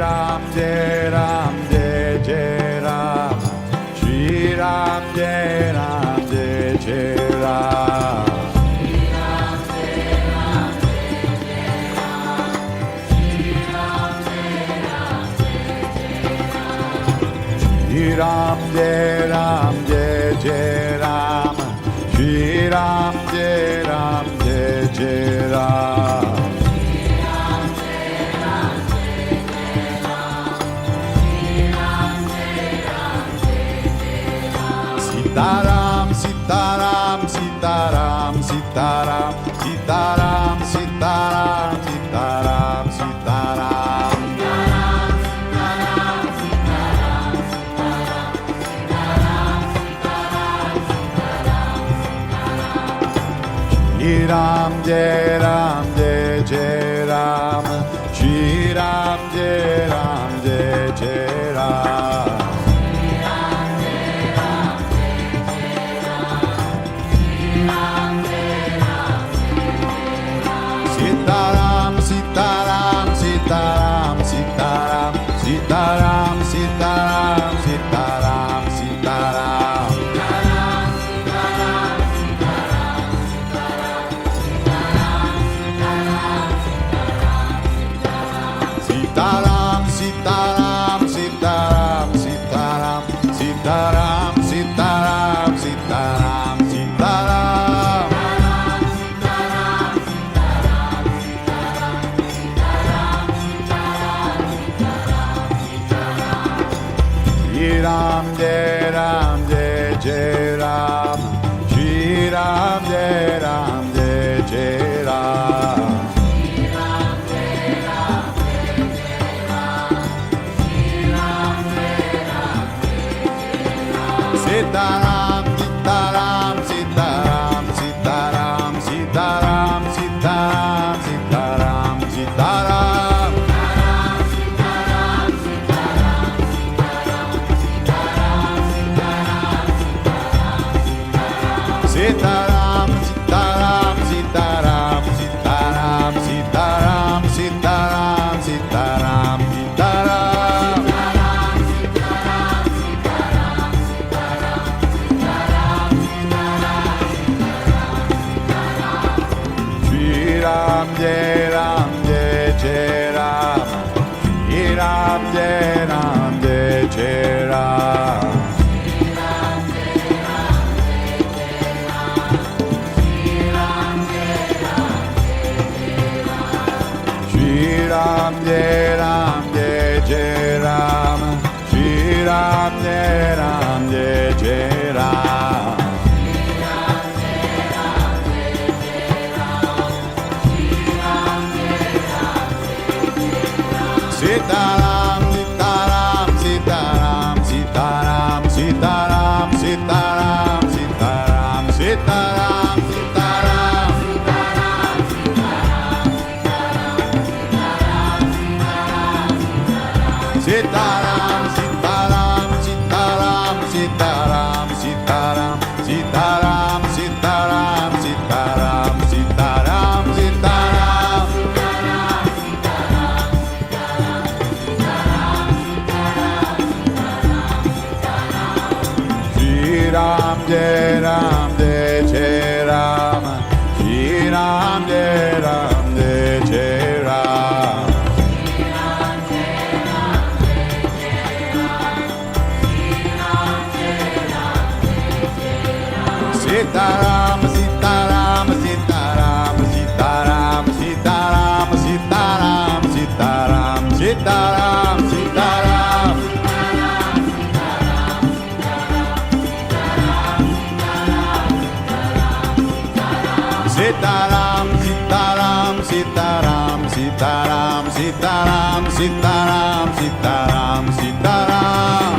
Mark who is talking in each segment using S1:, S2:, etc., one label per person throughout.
S1: Ram, Jai Ram, Jai Jai Ram, Shri Ram, Jai Ram, Jai Jai Ram. Ram Jai Ram Jai Jai Ram, Shri Ram Jai Ram Jai Jai Ram. Sitaram Sitaram Sitaram Sitaram Sitaram Sitaram Sitaram Sitaram. Shri Ram Jai Ram Jai Jai Ram, Shri Ram Jai Ram Jai Jai Ram. Sitaram Sitaram Sitaram Sitaram Sitaram Sitaram Sitaram Sitaram. Sitaram, Sitaram, Sitaram, Sitaram, Sitaram, Sitaram, Sitaram, Sitaram. Shri Ram Jai Ram Jai Jai Ram, Shri Ram Jai Ram Jai Jai Ram. Sitaram, Sitaram, Sitaram, Sitaram, Sitaram, Sitaram, Sitaram, Sitaram. Sitaram, Sitaram, Sitaram, Sitaram, Sitaram, Sitaram, Sitaram, Sitaram. Shri Ram Jai Ram Jai Jai Ram, Shri Ram Jai Ram Jai Jai Ram. Shri Ram Jai Ram Jai Jai Ram, Shri Ram Jai Ram Jai Jai Ram. Sitaram, Sitaram, Sitaram, Sitaram, Sitaram, Sitaram, Sitaram, Sitaram, Sitaram. Sitaram, Sitaram, Sitaram, Sitaram, Sitaram, Sitaram, Sitaram, Sitaram, Sitaram, Sitaram. Shri Ram Jai Ram Jai Jai Ram, Shri Ram Jai Ram Jai Jai Ram. Sitaram, Sitaram, Sitaram, Sitaram, Sitaram, Sitaram, Sitaram, Sitaram, Sitaram. Sitaram, Sitaram, Sitaram, Sitaram, Sitaram, Sitaram, Sitaram, Sitaram.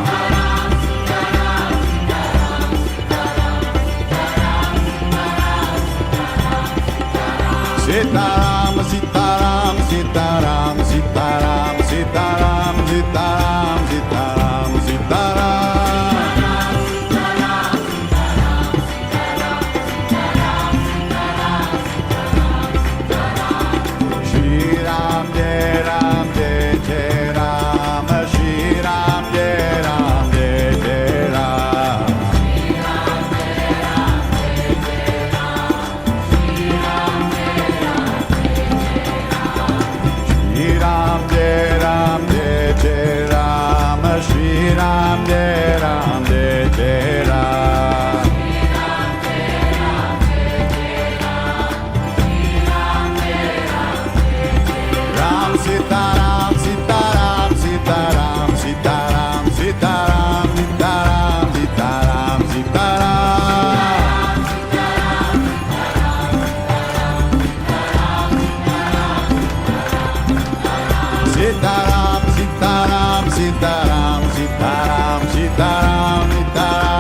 S1: Sitaram, Sitaram, Sitaram, Sitaram, Sitaram, Sitaram, Sitaram, Sitaram. Shri Ram Jai Ram Jai Jai Ram. Ram, Jai Ram, Jai Jai Ram, Shri Ram, Jai Ram, Jai Jai Ram. Ram, Sita Ram, Sita Ram, Sita Ram, Sita Ram, Sita Ram, Sita Ram, Sita Ram, Sita Ram. Sitaram, Sitaram, Sitaram, Sitaram, Sitaram, Sitaram.